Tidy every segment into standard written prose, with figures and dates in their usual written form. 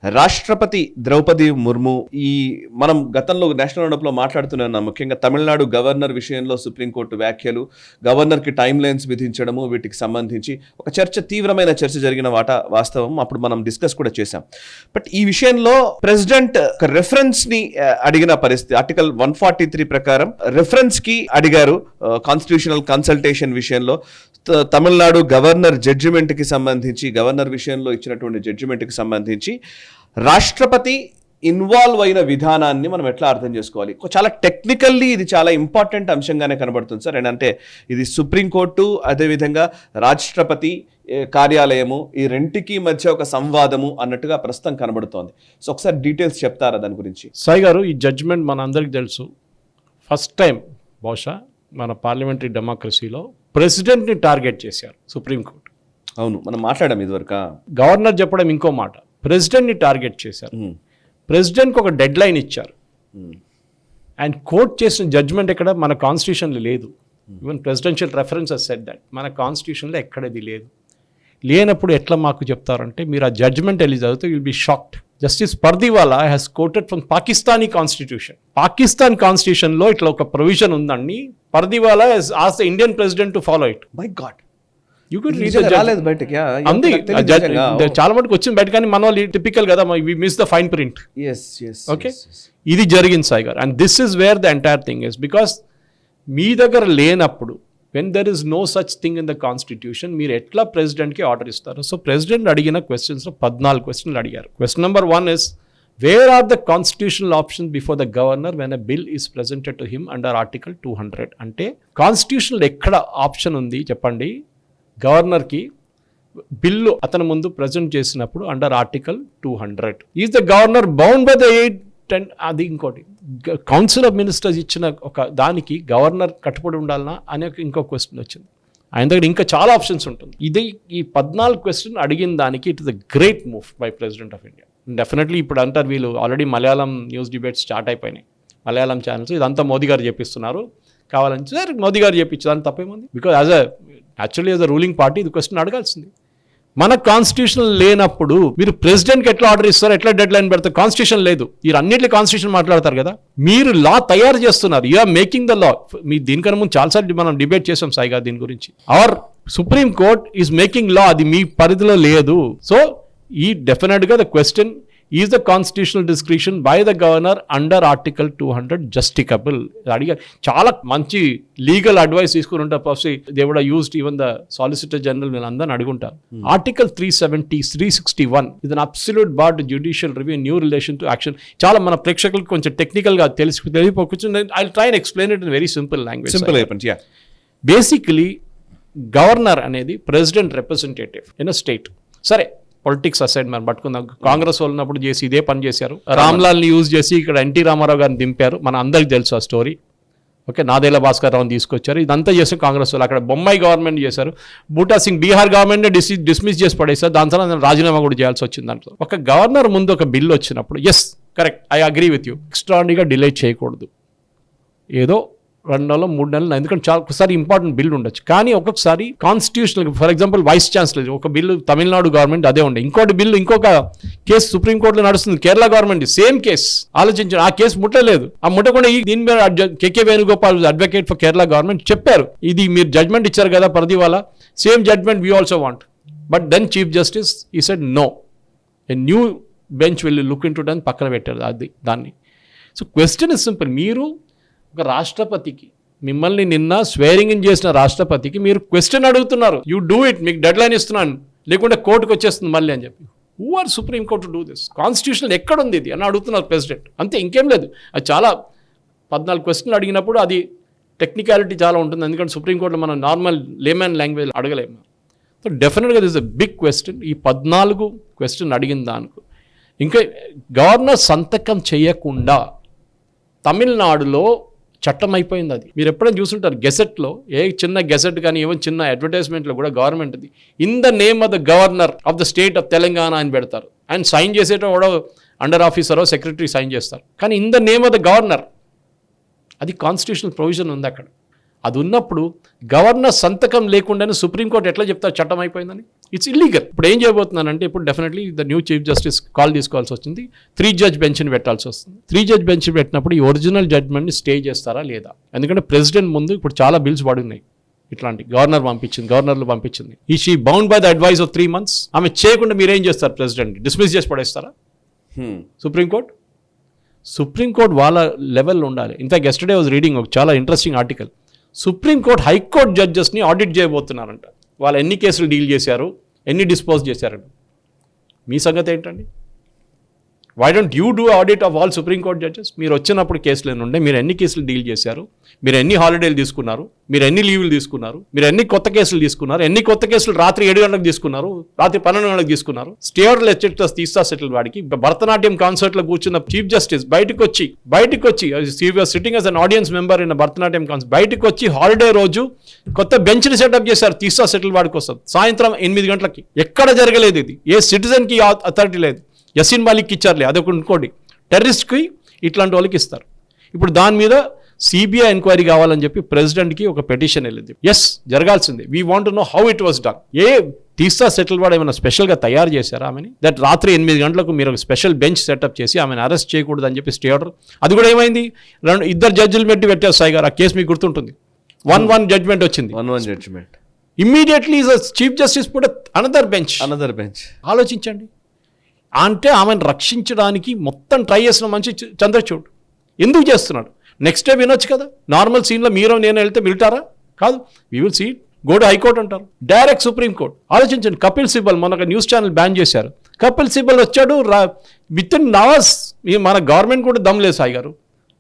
రాష్ట్రపతి ద్రౌపది ముర్ము ఈ మనం గతంలో నేషనల్ రౌండప్లో మాట్లాడుతున్నాం. ముఖ్యంగా తమిళనాడు గవర్నర్ విషయంలో సుప్రీంకోర్టు వ్యాఖ్యలు, గవర్నర్కి టైం లైన్స్ విధించడము, వీటికి సంబంధించి ఒక తీవ్రమైన చర్చ జరిగిన వాస్తవం. అప్పుడు మనం డిస్కస్ కూడా చేశాం. బట్ ఈ విషయంలో ప్రెసిడెంట్ ఒక రెఫరెన్స్ ని అడిగిన పరిస్థితి, ఆర్టికల్ 143 ప్రకారం రెఫరెన్స్ కి అడిగారు. కాన్స్టిట్యూషనల్ కన్సల్టేషన్ విషయంలో తమిళనాడు గవర్నర్ జడ్జిమెంట్ కి సంబంధించి, గవర్నర్ విషయంలో ఇచ్చినటువంటి జడ్జిమెంట్ కి సంబంధించి రాష్ట్రపతి ఇన్వాల్వ్ అయిన విధానాన్ని మనం ఎట్లా అర్థం చేసుకోవాలి? చాలా టెక్నికల్లీ ఇది చాలా ఇంపార్టెంట్ అంశంగానే కనబడుతుంది సార్. అంటే ఇది సుప్రీంకోర్టు, అదేవిధంగా రాష్ట్రపతి కార్యాలయము, ఈ రెంటికి మధ్య ఒక సంవాదము అన్నట్టుగా ప్రస్తుతం కనబడుతోంది. సో ఒకసారి డీటెయిల్స్ చెప్తారా దాని గురించి? సాయి గారు, ఈ జడ్జిమెంట్ మన అందరికి తెలుసు. ఫస్ట్ టైం బహుశా మన పార్లమెంటరీ డెమోక్రసీలో ప్రెసిడెంట్ని టార్గెట్ చేశారు సుప్రీంకోర్టు. అవును, మనం మాట్లాడాం ఇదివరకు. గవర్నర్ చెప్పడం ఇంకో మాట, ప్రెసిడెంట్ని టార్గెట్ చేశారు. ప్రెసిడెంట్కి ఒక డెడ్ లైన్ ఇచ్చారు. అండ్ కోర్ట్ చేసిన జడ్జ్మెంట్ ఎక్కడ మన కాన్స్టిట్యూషన్లో లేదు. Even presidential reference said that మన కాన్స్టిట్యూషన్లో ఎక్కడది లేదు. లేనప్పుడు ఎట్లా మాకు చెప్తారంటే, మీరు ఆ జడ్జ్మెంట్ వెళ్ళి చదివితే will be shocked. Justice Pardiwala has quoted from Pakistani constitution. Pakistan కాన్స్టిట్యూషన్లో ఇట్లా ఒక ప్రొవిజన్ ఉందండి. Pardiwala has asked the Indian president to follow it. My God, you could read చాలా మటుకు వచ్చింది బయట, కానీ మన వాళ్ళు టిపికల్ కదా, we miss the fine print. Okay, ఇది జరిగింది సాయి గారు. And this is where the entire thing is. Because మీ దగ్గర లేనప్పుడు, when there is no such thing in the constitution, మీరు ఎట్లా ప్రెసిడెంట్కి ఆర్డర్ ఇస్తారు? సో ప్రెసిడెంట్ అడిగిన క్వశ్చన్స్లో 14 క్వశ్చన్లు అడిగారు. Question number 1 is, where are the constitutional options before the governor when a bill is presented to him under article 200? అంటే కాన్స్టిట్యూషన్లో ఎక్కడ option ఉంది చెప్పండి గవర్నర్కి బిల్లు అతని ముందు ప్రజెంట్ చేసినప్పుడు under article 200. Is the governor bound by the 8 అది ఇంకోటి, కౌన్సిల్ ఆఫ్ మినిస్టర్స్ ఇచ్చిన ఒక దానికి గవర్నర్ కట్టుబడి ఉండాలనా అనే ఇంకో క్వశ్చన్ వచ్చింది. ఆయన దగ్గర ఇంకా చాలా ఆప్షన్స్ ఉంటుంది. ఇది ఈ 14 క్వశ్చన్ అడిగిన దానికి it is a great move by president of India. Definitely ఇప్పుడు అంటారు వీళ్ళు already Malayalam news debates start అయిపోయినాయి, మలయాళం ఛానల్స్. ఇదంతా మోదీ గారు చెప్పిస్తున్నారు, కావాలని సార్ మోదీ గారు చెప్పించడానికి తప్పేముంది? Because actually as a ruling party ఇది క్వశ్చన్ అడగాల్సింది. మన కాన్స్టిట్యూషన్ లేనప్పుడు మీరు ప్రెసిడెంట్కి ఎట్లా ఆర్డర్ ఇస్తారు, ఎట్లా డెడ్ లైన్ పెడతారు? కాన్స్టిట్యూషన్ లేదు. మీరు అన్నింటిలో కాన్స్టిట్యూషన్ మాట్లాడతారు కదా, మీరు లా తయారు చేస్తున్నారు. You are making the law. మీ దీనికన్నా ముందు చాలాసార్లు మనం డిబేట్ చేసాం సాయిగా దీని గురించి. Or supreme Court is making law, అది మీ పరిధిలో లేదు. సో ఈ డెఫినెట్గా the question, is the constitutional discretion by the governor under article 200 justiciable? అడిగారు. చాలా మంచి లీగల్ అడ్వైస్ తీసుకుని ఉంటారు. Probably they would have used even the solicitor general, వీళ్ళందరినీ అడుగుంటారు. ఆర్టికల్ 370, 361 ఇది an absolute bar to judicial review new relation to action. చాలా మన ప్రేక్షకులకు కొంచెం టెక్నికల్గా తెలియకపోవచ్చు. I try and explain it in very simple language. Basically governor అనేది president representative in a state. సరే, పొలిటిక్స్ అసైడ్ మనం పట్టుకుందాం. కాంగ్రెస్ ఉన్నప్పుడు చేసి ఇదే పని చేశారు. రామ్లాల్ని యూజ్ చేసి ఇక్కడ ఎన్టీ రామారావు గారిని దింపారు, మన అందరికి తెలుసు ఆ స్టోరీ. ఓకే, నాదేళ్ల భాస్కర్ రావుని తీసుకొచ్చారు. ఇదంతా చేసి కాంగ్రెస్ వాళ్ళు అక్కడ బొమ్మాయి గవర్నమెంట్ చేశారు. బూటా సింగ్ బీహార్ గవర్నమెంట్ డిస్మిస్ చేసి పడేశారు. దాని తర్వాత రాజీనామా కూడా చేయాల్సి వచ్చింది. దాంట్లో ఒక గవర్నర్ ముందు ఒక బిల్ వచ్చినప్పుడు, yes correct, I agree with you, ఎక్స్ట్రాడినరీగా డిలే చేయకూడదు. ఏదో 2 నెలలు 3 నెలలు, ఎందుకంటే చాలా ఒకసారి ఇంపార్టెంట్ బిల్ ఉండొచ్చు. కానీ ఒక్కొక్కసారి constitutional, for example vice chancellor ఒక బిల్లు తమిళనాడు గవర్నమెంట్ అదే ఉండే, ఇంకోటి బిల్లు ఇంకొక కేసు సుప్రీంకోర్టులో నడుస్తుంది, కేరళ గవర్నమెంట్ సేమ్ కేసు. ఆలోచించారు, ఆ కేసు ముట్టలేదు. ఆ ముట్టకుండా దీని మీద K K Venugopal advocate for Kerala government చెప్పారు, ఇది మీరు జడ్జ్మెంట్ ఇచ్చారు కదా Pardiwala, same judgment we also want. But then chief justice he said no, a new bench will look into done, పక్కన పెట్టారు దాన్ని. So question is simple. మీరు ఒక రాష్ట్రపతికి, మిమ్మల్ని నిన్న స్వేరింగ్ ఇన్ చేసిన రాష్ట్రపతికి మీరు క్వశ్చన్ అడుగుతున్నారు, యూ డూ ఇట్, మీకు డెడ్ లైన్ ఇస్తున్నాను, లేకుంటే కోర్టుకు వచ్చేస్తుంది మళ్ళీ అని చెప్పి. Who are supreme court to do this? Constitution ఎక్కడ ఉంది ఇది అని అడుగుతున్నారు ప్రెసిడెంట్, అంతే, ఇంకేం లేదు. అది చాలా 14 క్వశ్చన్లు అడిగినప్పుడు అది టెక్నికాలిటీ చాలా ఉంటుంది, ఎందుకంటే సుప్రీంకోర్టులో మనం నార్మల్ లేమన్ లాంగ్వేజ్ అడగలేము. సో డెఫినెట్గా దిస్ అ బిగ్ క్వశ్చన్. ఈ 14 క్వశ్చన్ అడిగిన దానికి ఇంకా గవర్నర్ సంతకం చేయకుండా తమిళనాడులో చట్టం అయిపోయింది. అది మీరు ఎప్పుడైనా చూసుంటారు గెసెట్లో, ఏ చిన్న గెసెట్ కానీ ఏమో చిన్న అడ్వర్టైజ్మెంట్లో కూడా గవర్నమెంట్ అది in the name of the governor of the state of Telangana అని పెడతారు. ఆయన సైన్ చేసేటో కూడా అండర్ ఆఫీసరో సెక్రటరీ సైన్ చేస్తారు, కానీ in the name of the governor, అది కాన్స్టిట్యూషనల్ ప్రొవిజన్ ఉంది అక్కడ. అది ఉన్నప్పుడు గవర్నర్ సంతకం లేకుండానే సుప్రీంకోర్టు ఎట్లా చెప్తారు చట్టం అయిపోయిందని? It's illegal. ఇప్పుడు ఏం చేయబోతున్నానంటే ఇప్పుడు definitely the new chief justice call తీసుకోవాల్సి వచ్చింది, 3 జడ్జ్ బెంచ్ని పెట్టాల్సి వస్తుంది. 3 జడ్జ్ బెంచ్ పెట్టినప్పుడు ఈ ఒరిజినల్ జడ్జ్మెంట్ని స్టే చేస్తారా లేదా? ఎందుకంటే ప్రెసిడెంట్ ముందు ఇప్పుడు చాలా బిల్స్ పడున్నాయి ఇట్లాంటి, గవర్నర్లు పంపించింది. ఈ she bound by the advice of 3 months. ఆమె చేయకుండా మీరేం చేస్తారు? ప్రెసిడెంట్ డిస్మిస్ చేసి పడేస్తారా? సుప్రీంకోర్టు వాళ్ళ లెవెల్లో ఉండాలి. ఇన్ఫాక్ట్ ఎస్టర్డే వాజ్ రీడింగ్ ఒక చాలా ఇంట్రెస్టింగ్ ఆర్టికల్. సుప్రీంకోర్టు హైకోర్టు జడ్జెస్ని ఆడిట్ చేయబోతున్నారంట. వాళ్ళు ఎన్ని కేసులు డీల్ చేశారు, ఎన్ని డిస్పోజ్ చేశారంట. మీ సంగతి ఏంటండి? Why don't you do audit of all supreme court judges? మీరు వచ్చినప్పుడు కేసులు ఉండే, మీరు ఎన్ని కేసులు డీల్ చేశారు, మీరు ఎన్ని హాలిడేలు తీసుకున్నారు, మీరు ఎన్ని లీవ్లు తీసుకున్నారు, మీరు ఎన్ని కొత్త కేసులు తీసుకున్నారు, ఎన్ని కొత్త కేసులు రాత్రి 7 గంటలకు తీసుకున్నారు, రాత్రి 12 గంటలకు తీసుకున్నారు. స్టేట్ లెజిస్లేటర్స్ తీస్తా సెటిల్ వాడికి భరతనాట్యం కాన్సర్ట్లో కూర్చున్న చీఫ్ జస్టిస్ బయటకు వచ్చి sitting as an audience member in Bharatanatyam concert బయటకు వచ్చి హాలిడే రోజు కొత్త బెంచ్ని సెటప్ చేశారు తీస్తా సెటిల్ వాడి కోసం సాయంత్రం 8 గంటలకి. ఎక్కడ జరగలేదు ఇది. ఏ సిటిజన్కి అథారిటీ లేదు. యసీన్ మాలిక్ ఇచ్చారులే, అదొక ఇంకోటి. టెర్రరిస్ట్కి ఇట్లాంటి వాళ్ళకి ఇస్తారు. ఇప్పుడు దాని మీద సిబిఐ ఎంక్వైరీ కావాలని చెప్పి ప్రెసిడెంట్కి ఒక పెటిషన్ వెళ్ళింది. ఎస్, జరగాల్సిందే. We want to know how it was done. Teesta Setalvad వాడు ఏమైనా స్పెషల్గా తయారు చేశారా ఆమెని? దట్ రాత్రి 8 గంటలకు మీరు ఒక స్పెషల్ బెంచ్ సెటప్ చేసి ఆమెను అరెస్ట్ చేయకూడదు అని చెప్పి స్టే ఆర్డర్. అది కూడా ఏమైంది, 2 జడ్జిలు పెట్టారు సాయి గారు. ఆ కేసు మీకు గుర్తుంటుంది. 1-1 జడ్జ్మెంట్ వచ్చింది. 1-1 judgement. Immediately chief justice put another bench. ఆలోచించండి. అంటే ఆమెను రక్షించడానికి మొత్తం ట్రై చేసిన మంచి చంద్రచూడ్ ఎందుకు చేస్తున్నాడు? నెక్స్ట్ డే వినొచ్చు కదా. నార్మల్ సీన్లో మీరు నేను వెళ్తే మిల్టారా? కాదు, we will see go to high court అంటారు, డైరెక్ట్ సుప్రీంకోర్టు. ఆలోచించండి. కపిల్ సిబల్ మొన్న న్యూస్ ఛానల్ బ్యాన్ చేశారు. కపిల్ సిబల్ వచ్చాడు విత్ ఇన్ అవర్స్. మన గవర్నమెంట్ కూడా దమ్ లేదు సాయి గారు.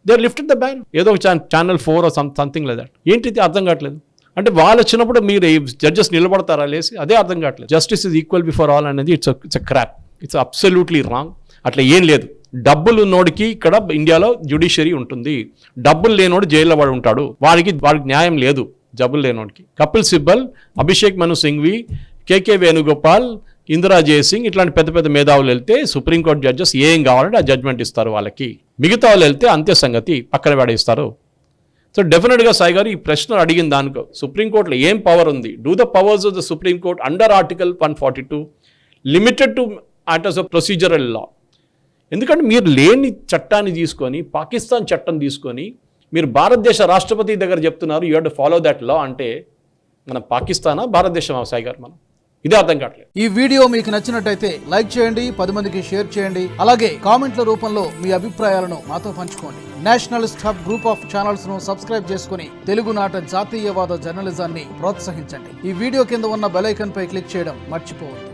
They lifted the ban. ఏదో ఒక ఛానల్ 4 సంథింగ్ లేదా. ఏంటిది అర్థం కావట్లేదు. అంటే వాళ్ళు వచ్చినప్పుడు మీరు జడ్జెస్ నిలబడతారా లేసి? అదే అర్థం కావట్లేదు. Justice is equal before all అనేది it's a crap. It's absolutely wrong. అట్లా ఏం లేదు. డబ్బులు ఉన్నోడికి ఇక్కడ ఇండియాలో జ్యుడిషియరీ ఉంటుంది, డబ్బులు లేనోడు జైల్లో పడి ఉంటాడు. వాడికి న్యాయం లేదు డబ్బులు లేనోడికి. కపిల్ సిబ్బల్, అభిషేక్ మను సింఘ్వి, కేకే వేణుగోపాల్, ఇందిరా జయసింగ్ ఇట్లాంటి పెద్ద పెద్ద మేధావులు వెళ్తే సుప్రీంకోర్టు జడ్జెస్ ఏం కావాలంటే ఆ జడ్జ్మెంట్ ఇస్తారు వాళ్ళకి. మిగతా వాళ్ళు వెళ్తే అంతే సంగతి, పక్కన పడేస్తారు. సో డెఫినెట్గా సాయి గారు ఈ ప్రశ్న అడిగిన దానికో సుప్రీంకోర్టులో ఏం పవర్ ఉంది? Do the powers of the supreme court under article 142 limited to act of procedural law? ఎందుకంటే మీరు లేని చట్టాన్ని తీసుకొని, పాకిస్తాన్ చట్టం తీసుకొని మీరు భారతదేశ రాష్ట్రపతి దగ్గర చెప్తున్నారు you have to follow that law. అంటే మన పాకిస్తానా భారతదేశమా సాయి గారు? మనం ఇదే అర్థం కావట్లేదు. ఈ వీడియో మీకు నచ్చినట్టయితే లైక్ చేయండి, 10 మందికి షేర్ చేయండి. అలాగే కామెంట్ల రూపంలో మీ అభిప్రాయాలను మాతో పంచుకోండి. Nationalist hub group of channels ను సబ్స్క్రైబ్ చేసుకుని తెలుగునాట జాతీయవాద జర్నలిజాన్ని ప్రోత్సహించండి. ఈ వీడియో కింద ఉన్న బెల్ ఐకాన్ పై క్లిక్ చేయడం మర్చిపోవద్దు.